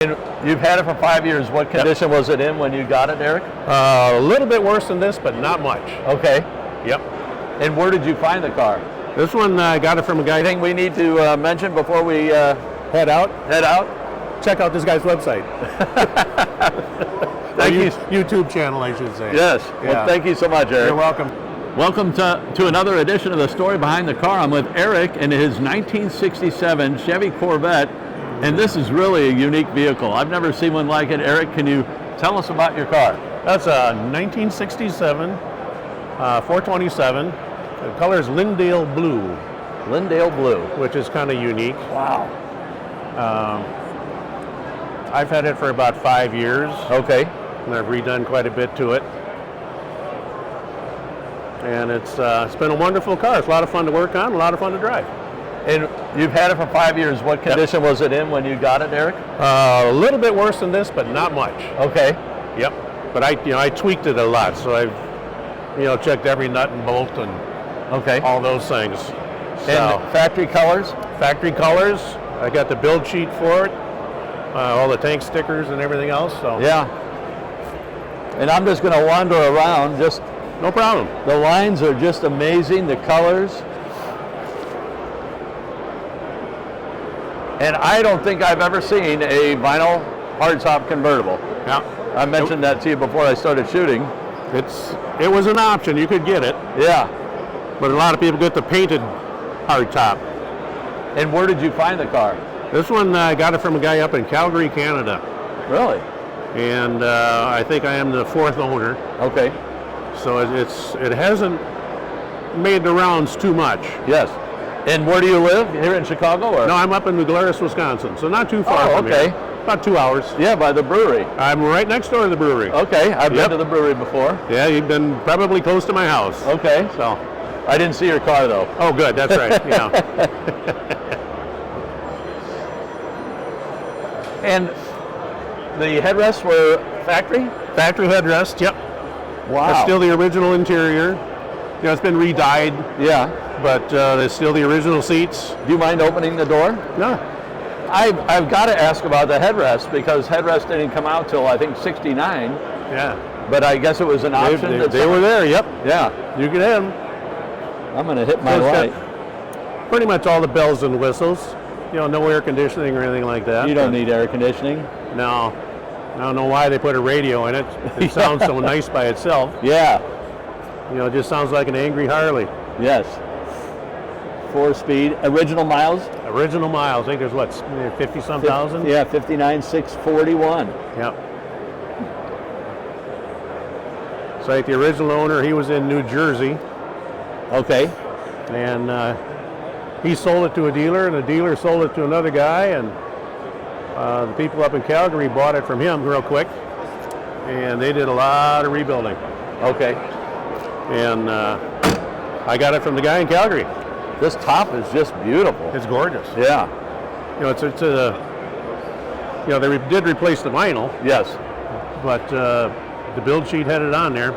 And you've had it for 5 years. What condition was it in when you got it, Eric? A little bit worse than this, but not much. Okay. Yep. And where did you find the car? This one, I got it from a guy. Anything we need to mention before we head out? Head out? Check out this guy's website. Thank you. YouTube channel, I should say. Yes. Yeah. Well, thank you so much, Eric. You're welcome. Welcome to another edition of The Story Behind the Car. I'm with Eric and his 1967 Chevy Corvette, and this is really a unique vehicle. I've never seen one like it. Eric, can you tell us about your car? That's a 1967 427. The color is Lynndale Blue. Lynndale Blue. Which is kind of unique. Wow. I've had it for about 5 years. Okay. And I've redone quite a bit to it. And it's been a wonderful car. It's a lot of fun to work on, a lot of fun to drive. And you've had it for 5 years. What condition was it in when you got it, Eric? A little bit worse than this, but not much. Okay. Yep. But I tweaked it a lot, so I've checked every nut and bolt and all those things. And factory colors? Factory colors. I got the build sheet for it, all the tank stickers and everything else. So yeah. And I'm just going to wander around. Just no problem. The lines are just amazing. The colors. And I don't think I've ever seen a vinyl hardtop convertible. Yeah. I mentioned that to you before I started shooting. It was an option. You could get it. Yeah. But a lot of people get the painted hardtop. And where did you find the car? This one, I got it from a guy up in Calgary, Canada. Really? And I think I am the fourth owner. Okay. So it hasn't made the rounds too much. Yes. And where do you live? Here in Chicago? Or? No, I'm up in Glarus, Wisconsin, so not too far from here. About 2 hours. Yeah, by the brewery. I'm right next door to the brewery. Okay, I've been to the brewery before. Yeah, you've been probably close to my house. Okay. So I didn't see your car though. Oh, good. That's right. Yeah. And the headrests were factory? Factory headrest. Yep. Wow. It's still the original interior. It's been re-dyed. Yeah. But it's still the original seats. Do you mind opening the door? No. I've got to ask about the headrest because headrest didn't come out till I think '69. Yeah. But I guess it was an option. They were there. Yep. Yeah. You can have them. I'm going to hit my light. Pretty much all the bells and whistles. No air conditioning or anything like that. You don't need air conditioning? No. I don't know why they put a radio in it. It sounds so nice by itself. Yeah. It just sounds like an angry Harley. Yes. 4-speed. Original miles? Original miles. I think there's what, 50-some thousand? Yeah, 59,641. Yep. So I think the original owner, he was in New Jersey. Okay. And he sold it to a dealer, and the dealer sold it to another guy, and the people up in Calgary bought it from him real quick, and they did a lot of rebuilding. Okay. And I got it from the guy in Calgary. This top is just beautiful. It's gorgeous. Yeah. They did replace the vinyl. Yes. But the build sheet had it on there,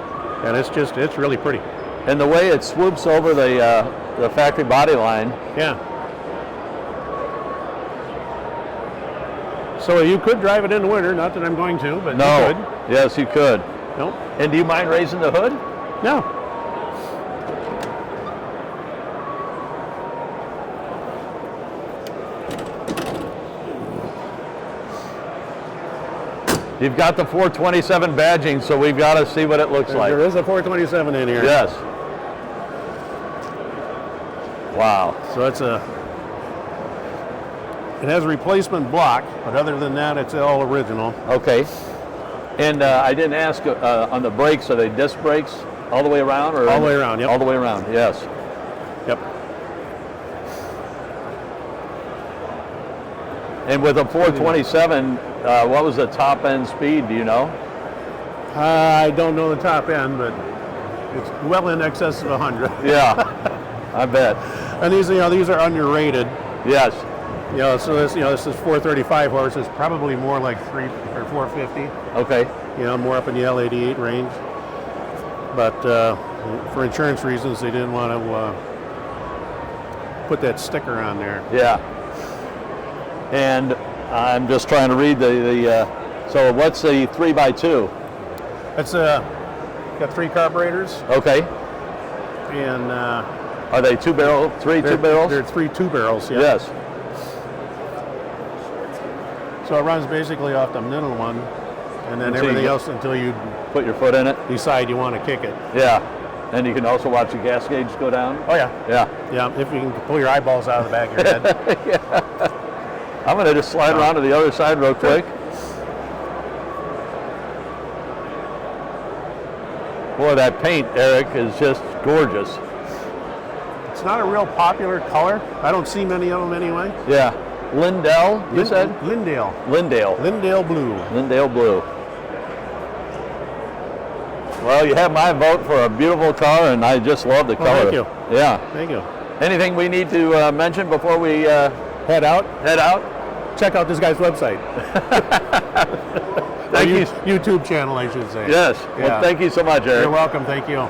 and it's really pretty. And the way it swoops over the factory body line. Yeah. So you could drive it in the winter, not that I'm going to, but you could. Yes, you could. Nope. And do you mind raising the hood? No. You've got the 427 badging, so we've got to see what it looks like. There is a 427 in here. Yes. Wow. So it has a replacement block, but other than that, it's all original. Okay. And I didn't ask on the brakes, are they disc brakes all the way around? Or all the way around, yep. All the way around, yes. Yep. And with a 427, what was the top end speed, do you know? I don't know the top end, but it's well in excess of 100. Yeah, I bet. And these are underrated. Yes. So this is 435 horses, probably more like 450. Okay. More up in the L88 range. But for insurance reasons, they didn't want to put that sticker on there. Yeah. And I'm just trying to read so what's the 3x2? It's got 3 carburetors, Okay. and Are they 2 barrel, 2 barrels? They're 3 2-barrels. Yeah. Yes. So it runs basically off the middle one, and then Until you everything get- else until you Put your foot in it. decide you want to kick it. Yeah. And you can also watch the gas gauge go down. Oh yeah. Yeah. Yeah, if you can pull your eyeballs out of the back of your head. I'm going to just slide around to the other side real quick. Boy, that paint, Eric, is just gorgeous. It's not a real popular color. I don't see many of them anyway. Yeah. Lynndale, you said? Lynndale. Lynndale Blue. Lynndale Blue. Well, you have my vote for a beautiful car, and I just love the color. Thank you. Yeah. Thank you. Anything we need to mention before we Head out. head out? Check out this guy's website. Thank you. YouTube channel, I should say. Yes. Yeah. Well, thank you so much, Eric. You're welcome. Thank you.